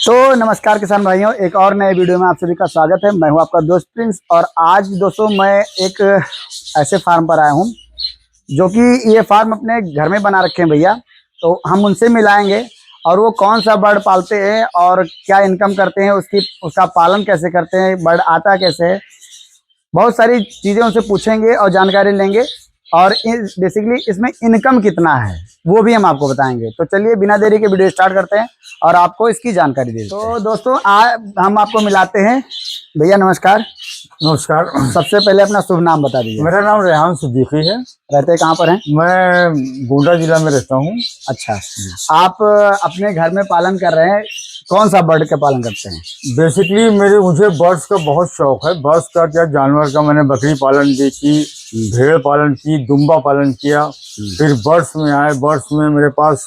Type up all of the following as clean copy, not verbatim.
तो नमस्कार किसान भाइयों, एक और नए वीडियो में आप सभी का स्वागत है। मैं हूं आपका दोस्त प्रिंस और आज दोस्तों मैं एक ऐसे फार्म पर आया हूं जो कि ये फार्म अपने घर में बना रखे हैं भैया। तो हम उनसे मिलाएंगे और वो कौन सा बर्ड पालते हैं और क्या इनकम करते हैं, उसका पालन कैसे करते हैं, बर्ड आता कैसे है, बहुत सारी चीज़ें उनसे पूछेंगे और जानकारी लेंगे। और बेसिकली इसमें इनकम कितना है वो भी हम आपको बताएंगे। तो चलिए बिना देरी के वीडियो स्टार्ट करते हैं और आपको इसकी जानकारी देते हैं। तो दोस्तों हम आपको मिलाते हैं। भैया नमस्कार। नमस्कार। सबसे पहले अपना शुभ नाम बता दीजिए। मेरा नाम रेहान सिद्दीकी है। रहते कहाँ पर हैं? मैं गोंडा जिला में रहता हूँ। अच्छा, आप अपने घर में पालन कर रहे हैं, कौन सा बर्ड का पालन करते हैं? बेसिकली मुझे बर्ड्स का बहुत शौक है। बर्ड्स का क्या, जानवर का मैंने बकरी पालन की, भेड़ पालन की, दुम्बा पालन किया। फिर बर्ड्स में आए। बर्ड्स में मेरे पास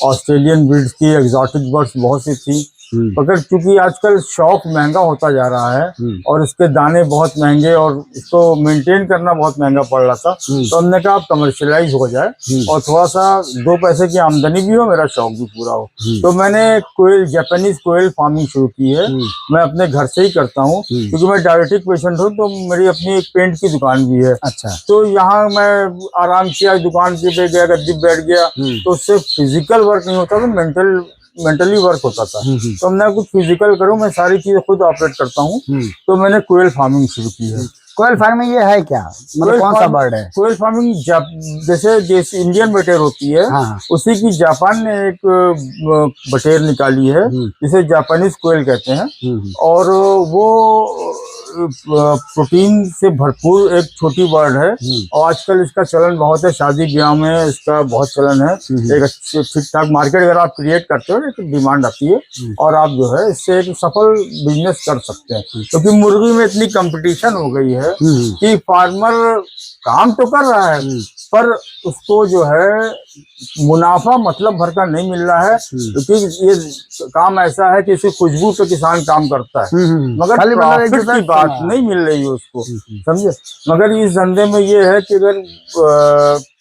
ऑस्ट्रेलियन ब्रीड्स की एग्जॉटिक बर्ड्स बहुत सी थी। मगर क्योंकि आजकल शौक महंगा होता जा रहा है और इसके दाने बहुत महंगे और इसको मेंटेन करना बहुत महंगा पड़ रहा था, तो हमने कहा अब कमर्शियलाइज हो जाए और थोड़ा सा दो पैसे की आमदनी भी हो, मेरा शौक भी पूरा हो। तो मैंने जापानीज कोयल फार्मिंग शुरू की है। मैं अपने घर से ही करता हूँ क्योंकि मैं डायबिटिक पेशेंट हूँ, तो मेरी अपनी एक पेंट की दुकान भी है। अच्छा। तो यहाँ मैं आराम किया, दुकान पे गया, गद्दी बैठ गया, तो उससे फिजिकल वर्क नहीं होता, तो मेंटली वर्क होता था। तो हमने कुछ फिजिकल करूँ, मैं सारी चीजें खुद ऑपरेट करता हूँ। तो मैंने कोयल फार्मिंग शुरू की है। कोयल फार्मिंग ये है क्या, मतलब कौन सा बर्ड है? कोयल फार्मिंग जैसे इंडियन बटेर होती है, हाँ। उसी की जापान ने एक बटेर निकाली है जिसे जापानीज कोयल कहते हैं। और वो प्रोटीन से भरपूर एक छोटी बर्ड है और आजकल इसका चलन बहुत है। शादी ब्याह में इसका बहुत चलन है। एक अच्छे ठीक ठाक मार्केट अगर आप क्रिएट करते हो, एक डिमांड आती है और आप जो है इससे एक सफल बिजनेस कर सकते हैं। क्योंकि मुर्गी में इतनी कंपटीशन हो गई है कि फार्मर काम तो कर रहा है पर उसको जो है मुनाफा मतलब भर का नहीं मिल रहा है। क्योंकि ये काम ऐसा है कि इसे खुशबू से किसान काम करता है, मगर प्रॉफिट की बात नहीं मिल रही है उसको, समझे। मगर इस धंधे में ये है कि अगर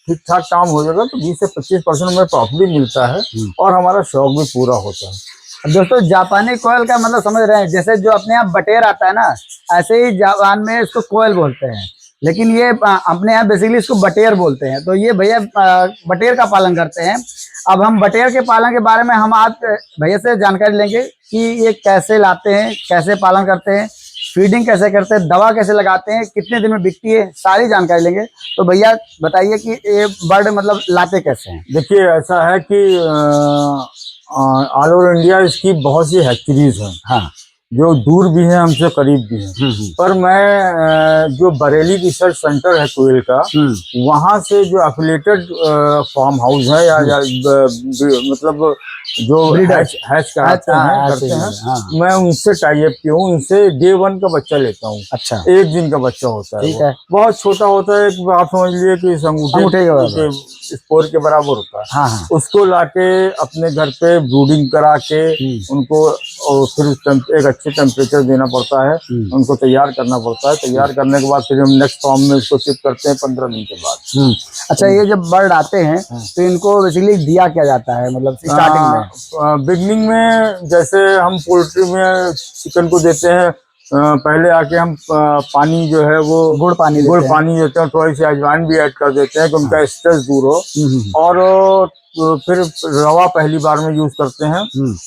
ठीक ठाक काम हो जाएगा तो 20 से 25% में प्रॉफिट भी मिलता है और हमारा शौक भी पूरा होता है। दोस्तों जापानी कोयल का मतलब समझ रहे हैं, जैसे जो अपने यहाँ बटेर आता है ना, ऐसे ही जापान में इसको कोयल बोलते हैं, लेकिन ये अपने यहाँ बेसिकली इसको बटेर बोलते हैं। तो ये भैया बटेर का पालन करते हैं। अब हम बटेर के पालन के बारे में हम आज भैया से जानकारी लेंगे कि ये कैसे लाते हैं, कैसे पालन करते हैं, फीडिंग कैसे करते हैं, दवा कैसे लगाते हैं, कितने दिन में बिकती है, सारी जानकारी लेंगे। तो भैया बताइए कि ये बर्ड मतलब लाते कैसे हैं? देखिए, ऐसा है कि ऑल ओवर इंडिया इसकी बहुत सी हैचरीज हैं। हाँ, जो दूर भी है हमसे, करीब भी है। पर मैं जो बरेली रिसर्च सेंटर है कोयल का, वहां से जो एफिलिएटेड फार्म हाउस है या मतलब जो हैच कराते हैं करते हैं, मैं उनसे टाई अप किया हूँ। उनसे डे 1 का बच्चा लेता हूँ। अच्छा। 1 दिन का बच्चा होता है। ठीक है। बहुत छोटा होता है, आप समझ लीजिए कि अंगूठे स्पोर के बराबर होता है। हाँ। उसको लाके अपने घर पे ब्रूडिंग करा के उनको और फिर एक अच्छे टेम्परेचर देना पड़ता है, उनको तैयार करना पड़ता है। तैयार करने के बाद फिर हम नेक्स्ट फॉर्म में उसको शिफ्ट करते हैं 15 दिन के बाद। अच्छा, ये जब बर्ड आते हैं तो इनको बेसिकली दिया क्या जाता है, मतलब स्टार्टिंग में? बिगनिंग में जैसे हम पोल्ट्री में चिकन को देते हैं, पहले आके हम पानी जो है वो गुड़ पानी देते हैं, थोड़ी सी अजवाइन भी ऐड कर देते हैं कि उनका स्ट्रेस दूर हो। और फिर रवा पहली बार में यूज करते हैं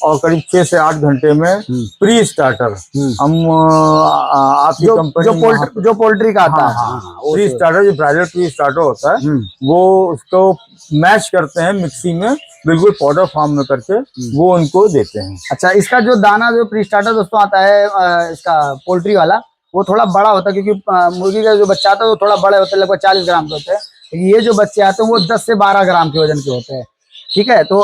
और करीब 6 से 8 घंटे में प्री स्टार्टर हम आपकी कंपनी जो पोल्ट्री का आता है, प्री स्टार्टर, जो ब्राइलर प्री स्टार्टर होता है, वो उसको मैश करते हैं मिक्सी में, बिल्कुल पाउडर फॉर्म में करके वो उनको देते हैं। अच्छा, इसका जो दाना जो प्री स्टार्टर दोस्तों आता है इसका पोल्ट्री वाला, वो थोड़ा बड़ा होता है क्योंकि मुर्गी का जो बच्चा आता है वो थोड़ा बड़े होते हैं, लगभग 40 ग्राम के होते हैं। ये जो बच्चे आते हैं वो 10 से 12 ग्राम के वजन के होते हैं। ठीक है। तो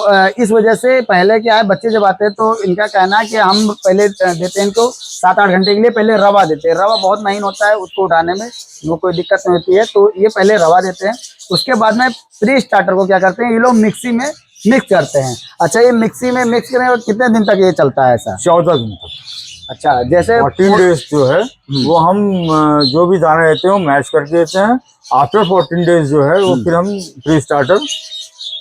इस वजह से पहले क्या है, बच्चे जब आते हैं तो इनका कहना है कि हम पहले देते हैं इनको 7-8 घंटे के लिए पहले रवा देते हैं। रवा बहुत महीन होता है, उसको उठाने में इनको कोई दिक्कत नहीं होती है, तो ये पहले रवा देते हैं। उसके बाद में प्री स्टार्टर को क्या करते हैं, ये लोग मिक्सी में मिक्स करते हैं। अच्छा, ये मिक्सी में मिक्स करें और कितने दिन तक ये चलता है ऐसा? 14 दिन तक। अच्छा, जैसे 14 डेज जो है वो हम जो भी दाना देते हैं वो मैश करके देते हैं। आफ्टर 14 डेज जो है वो फिर हम प्री स्टार्टर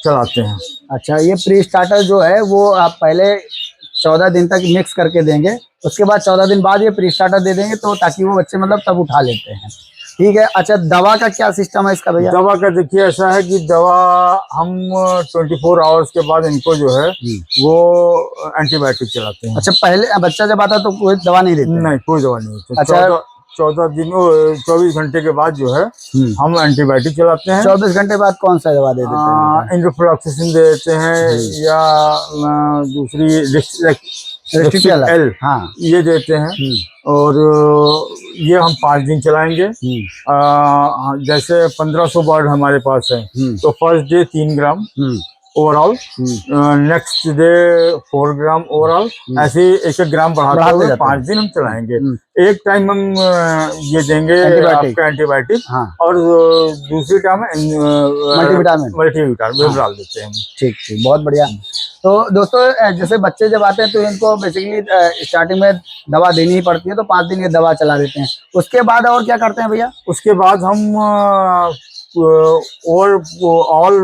चलाते हैं। अच्छा, ये प्री स्टार्टर जो है वो आप पहले 14 दिन तक मिक्स करके देंगे। उसके बाद 14 दिन बाद ये प्री स्टार्टर दे देंगे, तो ताकि वो बच्चे मतलब तब उठा लेते हैं। ठीक है। अच्छा, दवा का क्या सिस्टम है इसका भैया? दवा का देखिए ऐसा है कि दवा हम 24 आवर्स के बाद इनको जो है वो एंटीबायोटिक चलाते हैं। अच्छा, पहले बच्चा जब आता है तो कोई दवा नहीं देते? नहीं, कोई दवा नहीं होती। अच्छा, 24 घंटे के बाद जो है हम एंटीबायोटिक चलाते हैं। 24 घंटे बाद कौन सा दवा दे देते हैं? इंडोफ्लोक्सासिन दे देते हैं, या दूसरी रेस्टिटियल एल, हाँ, ये देते हैं। और ये हम 5 दिन चलाएंगे। जैसे 1500 बर्ड हमारे पास है, तो फर्स्ट डे 3 ग्राम ओवरऑल, नेक्स्ट डे 4 ग्राम ओवरऑल, ऐसे 1-1 ग्राम बढ़ाते हुए 5 दिन हम चलाएंगे। एक टाइम हम ये देंगे आपका एंटीबायोटिक, हाँ, और दूसरी टाइम मल्टीविटामिन डाल देते हैं। ठीक ठीक, बहुत बढ़िया। तो दोस्तों, जैसे बच्चे जब आते हैं तो इनको बेसिकली स्टार्टिंग में दवा देनी ही पड़ती है, तो 5 दिन ये दवा चला देते हैं। उसके बाद और क्या करते हैं भैया? उसके बाद हम और ऑल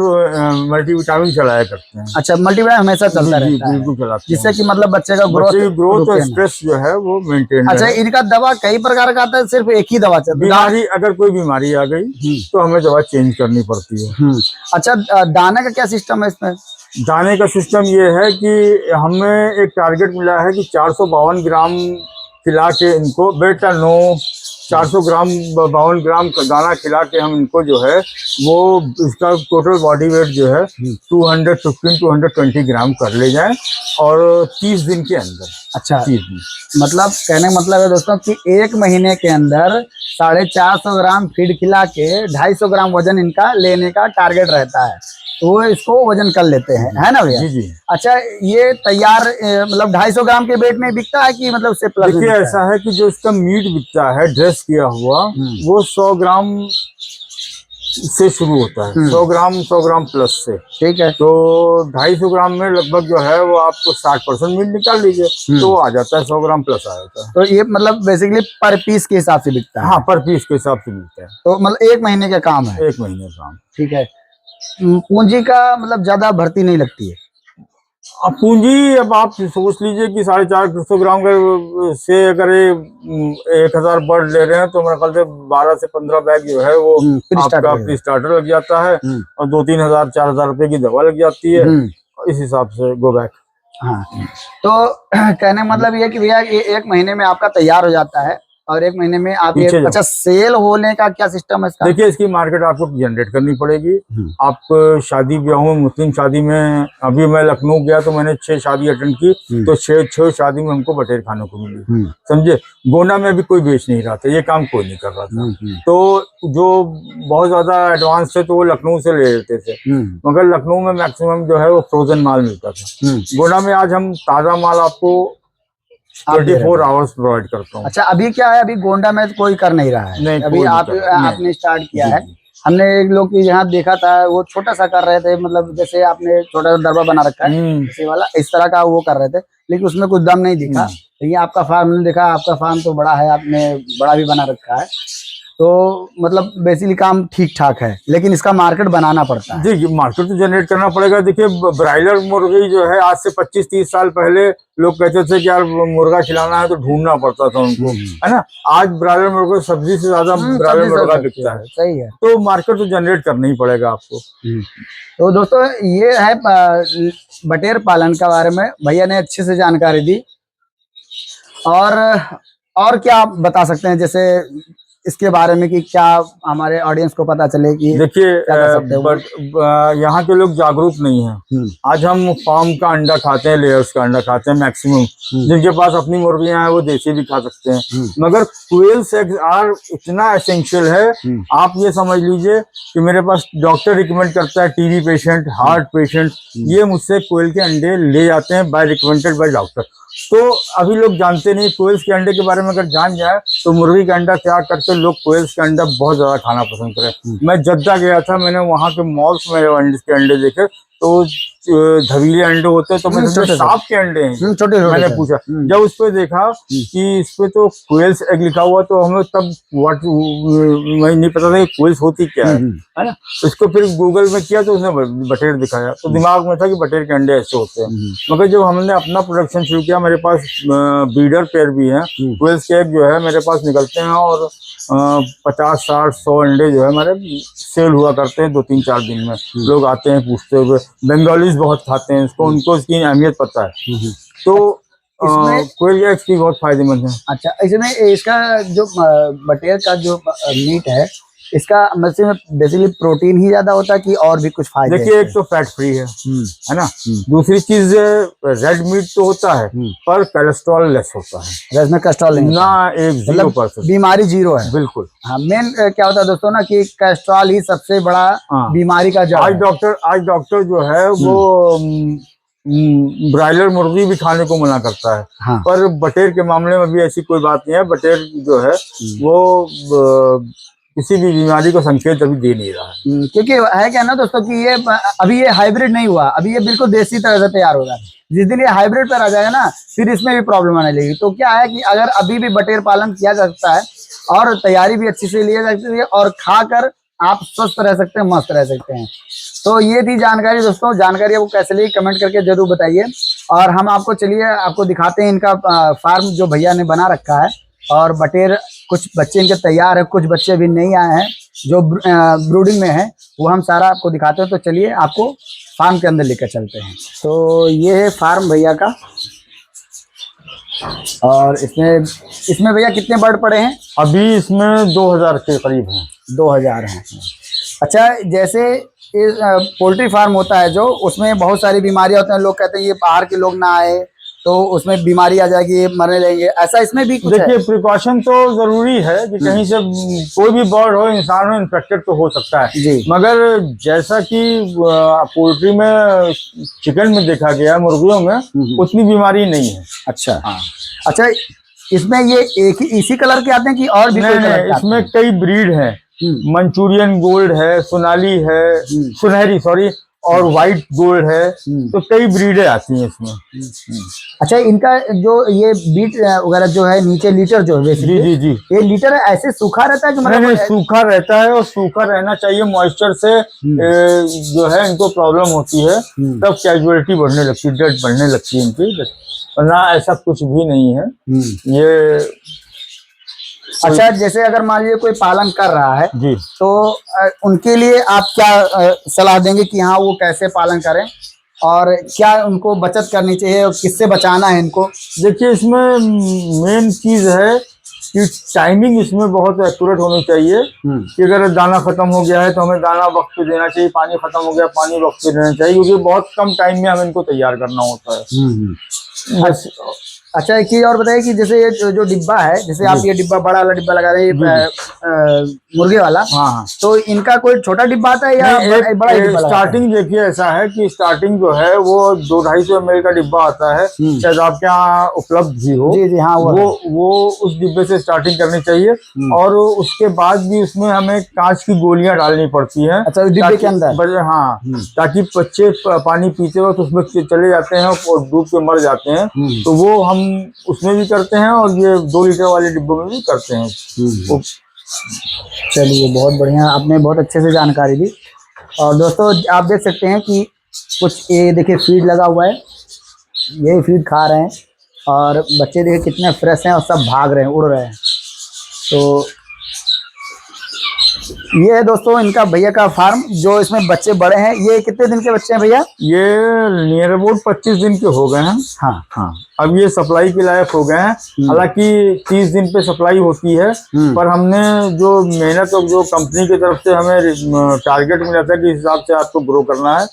मल्टीविटामिन चलाया करते हैं। अच्छा, मल्टीविटामिन हमेशा चलता रहता है, बिल्कुल चलाते हैं, जिससे कि मतलब बच्चे का ग्रोथ और स्ट्रेस जो है वो मेंटेन। अच्छा, इनका दवा कई प्रकार का आता है, सिर्फ एक ही दवा चलती है? बीमारी, अगर कोई बीमारी आ गई तो हमें दवा चेंज करनी पड़ती है। अच्छा, दाने का क्या सिस्टम है इसमें? दाने का सिस्टम ये है कि हमें एक टारगेट मिला है कि 452 ग्राम खिला के इनको, बेटा नो, 452 ग्राम दाना खिला के हम इनको जो है वो इसका टोटल बॉडी वेट जो है 220 ग्राम कर ले जाएं, और 30 दिन के अंदर। अच्छा, 30 दिन मतलब कहने का मतलब है दोस्तों कि 1 महीने के अंदर 450 ग्राम फीड खिला के 250 ग्राम वजन इनका लेने का टारगेट रहता है, तो वो इसको वजन कर लेते हैं, है ना भैया? जी जी। अच्छा, ये तैयार मतलब 250 ग्राम के वेट में बिकता है कि मतलब उससे प्लस? देखिए ऐसा है कि जो इसका मीट बिकता है ड्रेस किया हुआ, वो 100 ग्राम से शुरू होता है, 100 ग्राम प्लस से। ठीक है। तो 250 ग्राम में लगभग जो है वो आपको 60% मीट निकाल लीजिए, तो वो आ जाता है 100 ग्राम प्लस आ जाता है। तो ये मतलब बेसिकली पर पीस के हिसाब से बिकता है? हाँ, पर पीस के हिसाब से मिलता है। तो मतलब 1 महीने का काम है? 1 महीने का काम। ठीक है। पूंजी का मतलब ज्यादा भर्ती नहीं लगती है? अब पूंजी, अब आप सोच लीजिए कि 450 ग्राम का से अगर 1000 बर्ड ले रहे हैं, तो मेरे ख्याल से 12 से 15 बैग जो है वो आपका प्री स्टार्टर लग जाता है, और 2-3 हजार 4,000 रुपए की दवा लग जाती है, इस हिसाब से गो बैक। हाँ, तो कहने का मतलब ये कि भैया ये 1 महीने में आपका तैयार हो जाता है, और 1 महीने में आप ये, अच्छा, सेल होने का क्या सिस्टम है इसका? देखिए, इसकी मार्केट आपको जनरेट करनी पड़ेगी। आप शादी ब्याहों में, मुस्लिम शादी में, अभी मैं लखनऊ गया तो मैंने 6 शादी अटेंड की, तो 6 शादी में हमको बटेर खाने को मिली, समझे। गोंडा में भी कोई बेच नहीं रहा था, ये काम कोई नहीं कर रहा था। तो जो बहुत ज्यादा एडवांस थे तो वो लखनऊ से ले लेते थे, मगर लखनऊ में मैक्सिमम जो है वो फ्रोजन माल मिलता था। गोंडा में आज हम ताजा माल आपको 24 आवर्स प्रोवाइड करता हूँ। अच्छा, अभी क्या है, अभी गोंडा में कोई कर नहीं रहा है? नहीं, अभी आपने स्टार्ट किया है। हमने एक लोग की यहाँ देखा था, वो छोटा सा कर रहे थे, मतलब जैसे आपने छोटा सा दरबा बना रखा है इसी वाला, इस तरह का वो कर रहे थे, लेकिन उसमें कुछ दम नहीं दिखा। ये आपका फार्म ने देखा, आपका फार्म तो बड़ा है, आपने बड़ा भी बना रखा है, तो मतलब बेसिकली काम ठीक ठाक है, लेकिन इसका मार्केट बनाना पड़ता है। जी, मार्केट तो जनरेट करना पड़ेगा। देखिए, ब्रायलर मुर्गी जो है आज से 25-30 साल पहले लोग कहते थे कि यार मुर्गा खिलाना है तो ढूंढना पड़ता था उनको, है ना। आज ब्रायलर मुर्गा सब्जी से ज्यादा ब्रायलर मुर्गा बिकता है। सही है। तो मार्केट तो जनरेट करना ही पड़ेगा आपको। तो दोस्तों, ये है बटेर पालन के बारे में भैया ने अच्छे से जानकारी दी। और क्या आप बता सकते हैं जैसे इसके बारे में कि क्या हमारे ऑडियंस को पता चले कि? देखिए, यहाँ के लोग जागरूक नहीं हैं। आज हम फार्म का अंडा खाते हैं, लेयर्स का अंडा खाते हैं मैक्सिमम। जिनके पास अपनी मुर्गियां हैं वो देसी भी खा सकते हैं, मगर क्वेल्स एग्स आर इतना एसेंशियल है। आप ये समझ लीजिए कि मेरे पास डॉक्टर रिकमेंड करता है, टीबी पेशेंट, हार्ट पेशेंट, ये मुझसे क्वेल के अंडे ले जाते हैं बाय रिकमेंडेड बाय डॉक्टर। तो अभी लोग जानते नहीं, कोयल्स के अंडे के बारे में अगर जान जाए तो मुर्गी का अंडा त्याग करके लोग कोयल्स के अंडा बहुत ज्यादा खाना पसंद करें। मैं जद्दा गया था, मैंने वहां के मॉल्स में के अंडे देखे, तो धवीले अंडे होते हैं, तो मैंने छोटे सोचा सांप के अंडे हैं। छोटे मैंने पूछा, जब उस पे देखा कि इस पे तो क्वेल्स एग लिखा हुआ, तो हमें तब मुझे नहीं पता था कि क्वेल्स होती क्या है ना। इसको फिर गूगल में किया तो उसने बटेर दिखाया, तो दिमाग में था कि बटेर के अंडे ऐसे होते हैं। मगर जब हमने अपना प्रोडक्शन शुरू किया, मेरे पास ब्रीडर पेयर भी हैं, क्वेल्स के एग जो है मेरे पास निकलते हैं, और 50, 60, 100 अंडे जो है हमारे सेल हुआ करते हैं 2-3-4 दिन में। लोग आते हैं पूछते हुए, बंगालीज बहुत खाते हैं इसको, उनको इसकी अहमियत पता है। तो कोयल एग्स की बहुत फायदेमंद है। अच्छा, इसमें इसका जो बटेर का जो मीट है, इसका मतलब बेसिकली प्रोटीन ही ज्यादा होता है कि और भी कुछ फायदे? देखिए, एक तो फैट फ्री है ना। दूसरी चीज, रेड मीट तो होता है पर कोलेस्ट्रॉल लेस होता है, इसमें कोलेस्ट्रॉल नहीं ना, एक 0%, बीमारी जीरो है। बिल्कुल। हाँ, मेन क्या होता है दोस्तों ना कि कोलेस्ट्रॉल ही सबसे बड़ा बीमारी का जड़ है। आज डॉक्टर जो है वो ब्रायलर मुर्गी भी खाने को मना करता है। हाँ। पर बटेर के मामले में भी ऐसी कोई बात नहीं है। बटेर जो है वो किसी भी बीमारी को संकेत अभी दे नहीं रहा है। क्योंकि है क्या ना दोस्तों कि ये अभी ये हाइब्रिड नहीं हुआ, अभी ये बिल्कुल देसी तरह से तैयार हो रहा है। जिस दिन ये हाइब्रिड पर आ जाएगा ना, फिर इसमें भी प्रॉब्लम आने लगेगी। तो क्या है कि अगर अभी भी बटेर पालन किया जा सकता है और तैयारी भी अच्छी से ली जा सकती है और खाकर आप स्वस्थ रह सकते हैं, मस्त रह सकते हैं। तो ये थी जानकारी दोस्तों। जानकारी आपको कैसे लगी कमेंट करके जरूर बताइए। और हम आपको चलिए आपको दिखाते हैं इनका फार्म जो भैया ने बना रखा है। और बटेर कुछ बच्चे इनके तैयार है, कुछ बच्चे अभी नहीं आए हैं जो ब्रूडिंग में है, वो हम सारा आपको दिखाते हैं। तो चलिए आपको फार्म के अंदर लेकर चलते हैं। तो ये है फार्म भैया का। और इसमें भैया कितने बर्ड पड़े हैं? अभी इसमें 2000 के करीब हैं। 2000 हैं। अच्छा, जैसे पोल्ट्री फार्म होता है जो, उसमें बहुत सारी बीमारियां होती हैं। लोग कहते हैं ये बाहर के लोग ना आए तो उसमें बीमारी आ जाएगी, ये मरने लगेंगे, ऐसा इसमें भी कुछ है? देखिए, प्रिकॉशन तो जरूरी है कि कहीं से कोई भी बर्ड हो, इंसान हो, इन्फेक्टेड तो हो सकता है जी। मगर जैसा कि पोल्ट्री में, चिकन में देखा गया, मुर्गियों में उतनी बीमारी नहीं है। अच्छा। हाँ। अच्छा, इसमें ये एक ही इसी कलर के आते हैं कि और भी कोई कलर के? इसमें कई ब्रीड है। मंचूरियन गोल्ड है, सोनाली है, सुनहरी सॉरी, और व्हाइट गोल्ड है। तो कई ब्रीडें आती हैं इसमें। अच्छा, इनका जो ये बीट वगैरह जो है नीचे लीटर जो है, जी, ये लीटर ऐसे सूखा रहता है कि मतलब? नहीं, सूखा रहता है और सूखा रहना चाहिए। मॉइस्चर से जो है इनको प्रॉब्लम होती है, तब कैजुअलिटी बढ़ने लगती है, डेथ बढ़ने लगती है इनकी, वरना ऐसा कुछ भी नहीं है ये। अच्छा, जैसे अगर मान लीजिए कोई पालन कर रहा है जी, तो उनके लिए आप क्या सलाह देंगे कि हाँ वो कैसे पालन करें और क्या उनको बचत करनी चाहिए और किससे बचाना है इनको? देखिए, इसमें मेन चीज है कि टाइमिंग इसमें बहुत एक्यूरेट होनी चाहिए कि अगर दाना खत्म हो गया है तो हमें दाना वक्त पे देना चाहिए, पानी खत्म हो गया पानी वक्त पे देना चाहिए, क्योंकि बहुत कम टाइम में हमें इनको तैयार करना होता है। अच्छा, एक चीज और बताइए कि जैसे ये जो डिब्बा है, जैसे आप ये डिब्बा बड़ा वाला डिब्बा लगा रहे हैं मुर्गे वाला, हाँ, तो इनका कोई छोटा डिब्बा आता है या बड़ा डिब्बा? स्टार्टिंग देखिए ऐसा है कि स्टार्टिंग जो है वो 200-250 ml का डिब्बा आता है, शायद आपके यहाँ उपलब्ध भी हो। जी, हाँ, वो उस डिब्बे से स्टार्टिंग करनी चाहिए। और उसके बाद भी उसमें हमें कांच की गोलियां डालनी पड़ती हैं। अच्छा, डिब्बे के अंदर? हाँ, ताकि बच्चे पानी पीते वक्त उसमें चले जाते हैं और डूब के मर जाते हैं, तो वो हम उसमें भी करते हैं और ये 2 लीटर वाले डिब्बों में भी करते हैं। चलिए, बहुत बढ़िया, आपने बहुत अच्छे से जानकारी दी। और दोस्तों आप देख सकते हैं कि कुछ ये देखिए फीड लगा हुआ है, यही फीड खा रहे हैं और बच्चे देखिए कितने फ्रेश हैं और सब भाग रहे हैं, उड़ रहे हैं। तो ये है दोस्तों इनका भैया का फार्म, जो इसमें बच्चे बड़े हैं। ये कितने दिन के बच्चे हैं भैया? ये नियर अबाउट 25 दिन के हो गए हैं। हाँ, अब ये सप्लाई के लायक हो गए हैं। हालांकि 30 दिन पे सप्लाई होती है, पर हमने जो मेहनत और जो कंपनी की तरफ से हमें टारगेट मिला था कि हिसाब से आपको ग्रो करना है,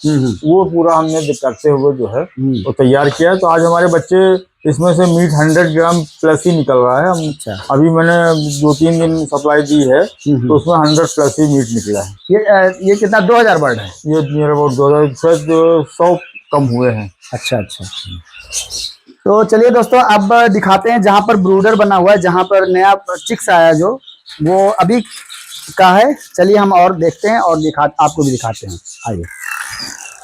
वो पूरा हमने करते हुए जो है वो तैयार किया है। तो आज हमारे बच्चे इसमें से मीट 100 ग्राम प्लस ही निकल रहा है। हम अभी मैंने 2-3 दिन सप्लाई दी है तो उसमें 100 प्लस ही मीट निकला है। ये कितना 2000 बर्ड है? ये नियर अबाउट 100 कम हुए हैं। अच्छा। तो चलिए दोस्तों अब दिखाते हैं जहाँ पर ब्रूडर बना हुआ है, जहाँ पर नया चिक्स आया जो वो अभी का है। चलिए हम और देखते हैं और आपको भी दिखाते हैं, आइए।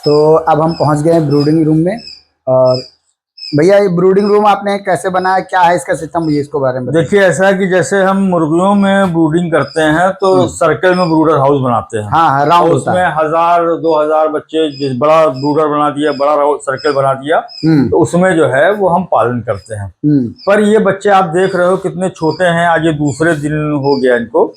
तो अब हम पहुंच गए ब्रूडिंग रूम में। और भैया ये ब्रूडिंग रूम आपने कैसे बनाया, क्या है इसका सिस्टम, ये इसको बारे में बताइए। देखिए, ऐसा है कि जैसे हम मुर्गियों में ब्रूडिंग करते हैं तो सर्कल में ब्रूडर हाउस बनाते हैं। हाँ, राउंड होता उसमें है। 1000-2000 बच्चे, जिस बड़ा ब्रूडर बना दिया, बड़ा सर्कल बना दिया, तो उसमें जो है वो हम पालन करते हैं। पर ये बच्चे आप देख रहे हो कितने छोटे हैं, आज ये दूसरे दिन हो गया इनको।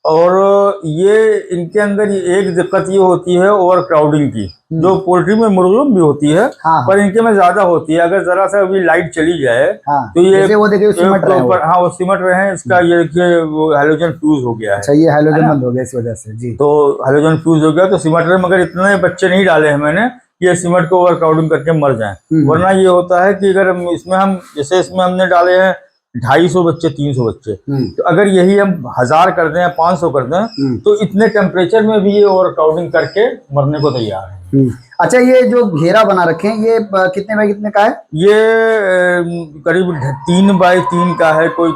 और ये इनके अंदर एक दिक्कत ये होती है ओवर क्राउडिंग की, जो पोल्ट्री में मुर्गियों में भी होती है। हाँ, पर इनके में ज्यादा होती है। अगर जरा सा अभी लाइट चली जाए तो ये वो देखिए सिमट रहे हैं। हाँ, वो सिमट रहे हैं। इसका ये देखिए वो हैलोजन फ्यूज हो गया है। अच्छा, ये हैलोजन बंद हो गया इस वजह से जी। तो हैलोजन फ्यूज हो गया तो सिमट रहे, मगर इतने बच्चे नहीं डाले हैं मैंने कि ये सिमट को ओवर क्राउडिंग करके मर जाए। वरना ये होता है कि अगर इसमें हम जैसे इसमें हमने डाले हैं 250 बच्चे, 300 बच्चे, तो अगर यही हम 1000 कर दें या 500 कर दें तो इतने टेम्परेचर में भी ये ओवर क्राउडिंग करके मरने को तैयार है। अच्छा, ये जो घेरा बना रखे हैं ये कितने बाई कितने का है? ये करीब 3 बाई 3 का है, कोई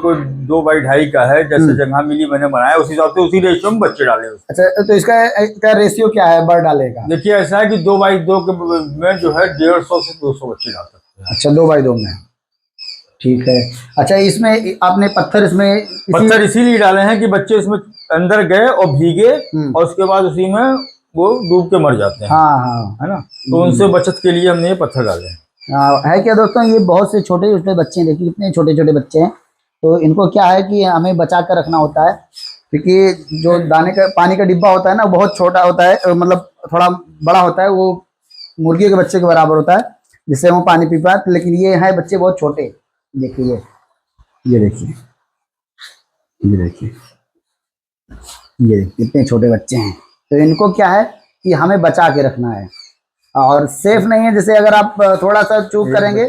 2 बाई 2.5 का है। जैसे जगह मिली मैंने बनाया, उस हिसाब से उसी रेशियो में बच्चे डाले। अच्छा, तो इसका रेशियो क्या है बर्ड डाले का? देखिए, ऐसा है कि 2 बाई 2 में जो है 150 से 200 बच्चे डाल सकते हैं। अच्छा, 2 बाई 2 में, ठीक है। अच्छा, इसमें आपने पत्थर इसीलिए डाले हैं कि बच्चे इसमें अंदर गए और भीगे और उसके बाद उसी में वो डूब के मर जाते हैं। हाँ हाँ, है ना, तो उनसे बचत के लिए हमने ये पत्थर डाले हैं। है क्या दोस्तों, ये बहुत से छोटे छोटे बच्चे हैं, देखिए कितने छोटे छोटे बच्चे हैं। तो इनको क्या है कि हमें बचा कर रखना होता है, क्योंकि जो दाने का पानी का डिब्बा होता है ना, वो बहुत छोटा होता है, मतलब थोड़ा बड़ा होता है, वो मुर्गी के बच्चे के बराबर होता है, जिससे वो पानी पी पाए। लेकिन ये है बच्चे बहुत छोटे, देखिए ये देखिए ये देखिए ये देखिए इतने छोटे बच्चे हैं। तो इनको क्या है कि हमें बचा के रखना है, और सेफ नहीं है। जैसे अगर आप थोड़ा सा चूक करेंगे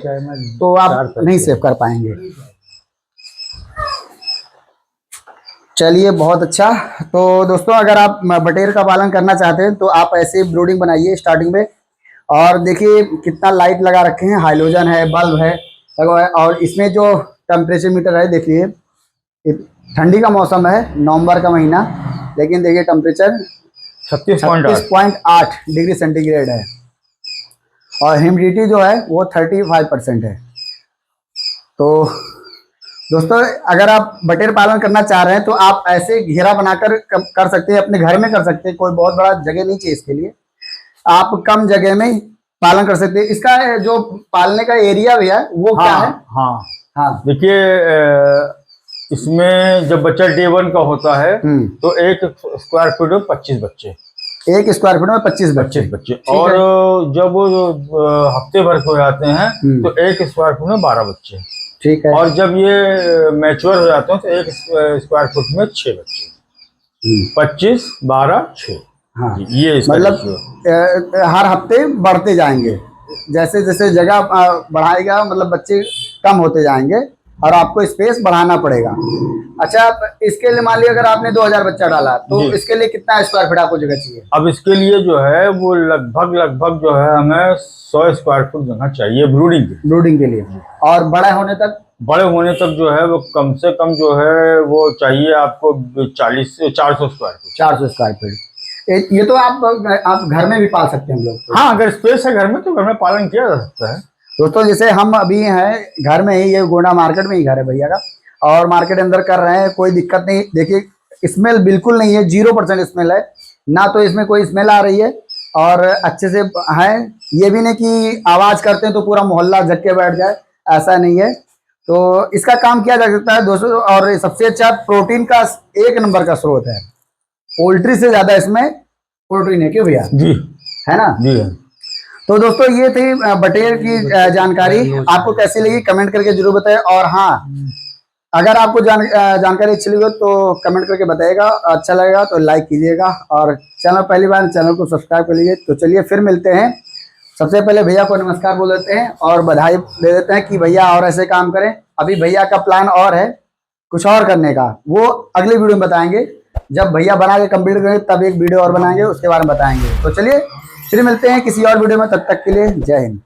तो आप नहीं सेफ कर पाएंगे। चलिए, बहुत अच्छा। तो दोस्तों, अगर आप बटेर का पालन करना चाहते हैं तो आप ऐसे ब्रूडिंग बनाइए स्टार्टिंग में। और देखिए कितना लाइट लगा रखे हैं, हाइलोजन है, बल्ब है, और इसमें जो टेम्परेचर मीटर है, देखिए ठंडी का मौसम है, नवंबर का महीना, लेकिन देखिए टेम्परेचर 36.8 डिग्री सेंटीग्रेड है, और ह्यूमिडिटी जो है वो 35% है। तो दोस्तों, अगर आप बटेर पालन करना चाह रहे हैं तो आप ऐसे घेरा बनाकर कर सकते हैं, अपने घर में कर सकते हैं। कोई बहुत बड़ा जगह नहीं चाहिए इसके लिए, आप कम जगह में पालन कर सकते हैं। इसका जो पालने का एरिया भी है वो क्या है? हाँ, देखिए, इसमें जब बच्चा डे 1 का होता है तो 1 स्क्वायर फीट में 25 बच्चे, 1 स्क्वायर फीट में 25 बच्चे। और जब वो हफ्ते भर हो जाते हैं तो 1 स्क्वायर फीट में 12 बच्चे, ठीक है। और जब ये मैच्योर हो जाते हैं तो 1 स्क्वायर फीट में 6 बच्चे, 25, 12, 6। हाँ, ये मतलब हर हफ्ते बढ़ते जाएंगे, जैसे जैसे जगह बढ़ाएगा, मतलब बच्चे कम होते जाएंगे और आपको स्पेस बढ़ाना पड़ेगा। अच्छा, इसके लिए मान लिया अगर आपने 2000 बच्चा डाला तो इसके लिए कितना स्क्वायर फीट आपको जगह चाहिए? अब इसके लिए जो है वो लगभग जो है हमें 100 स्क्वायर फीट जगह चाहिए ब्रूडिंग के लिए। और बड़े होने तक जो है वो कम से कम जो है वो चाहिए आपको 40 से 400 स्क्वायर फीट। 400 square feet. ये तो आप घर में भी पाल सकते हैं हम लोग। हाँ, अगर स्पेस है घर में तो घर में पालन किया जा सकता है। दोस्तों, जैसे हम अभी हैं घर में ही, ये गोंडा मार्केट में ही घर है भैया का, और मार्केट अंदर कर रहे हैं, कोई दिक्कत नहीं। देखिए स्मेल बिल्कुल नहीं है, 0% स्मेल है, ना तो इसमें कोई स्मेल आ रही है, और अच्छे से है। ये भी नहीं कि आवाज़ करते हैं तो पूरा मोहल्ला झक के बैठ जाए, ऐसा नहीं है। तो इसका काम किया जा सकता है दोस्तों। और सबसे अच्छा प्रोटीन का 1 नंबर का स्रोत है, पोल्ट्री से ज्यादा इसमें प्रोटीन है, क्यों भैया? जी, है ना जी। तो दोस्तों, ये थी बटेर की जानकारी। आपको कैसी लगी कमेंट करके जरूर बताएं। और हाँ, अगर आपको जानकारी अच्छी लगी हो तो कमेंट करके बताइएगा, अच्छा लगेगा तो लाइक कीजिएगा, और चैनल पहली बार चैनल को सब्सक्राइब कर लीजिए। तो चलिए फिर मिलते हैं। सबसे पहले भैया को नमस्कार बोल देते हैं और बधाई दे देते हैं कि भैया और ऐसे काम करें। अभी भैया का प्लान और है कुछ और करने का, वो अगली वीडियो में बताएंगे। जब भैया बना के कंप्लीट करेंगे तब एक वीडियो और बनाएंगे, उसके बारे में बताएंगे। तो चलिए फिर मिलते हैं किसी और वीडियो में, तब तक के लिए जय हिंद।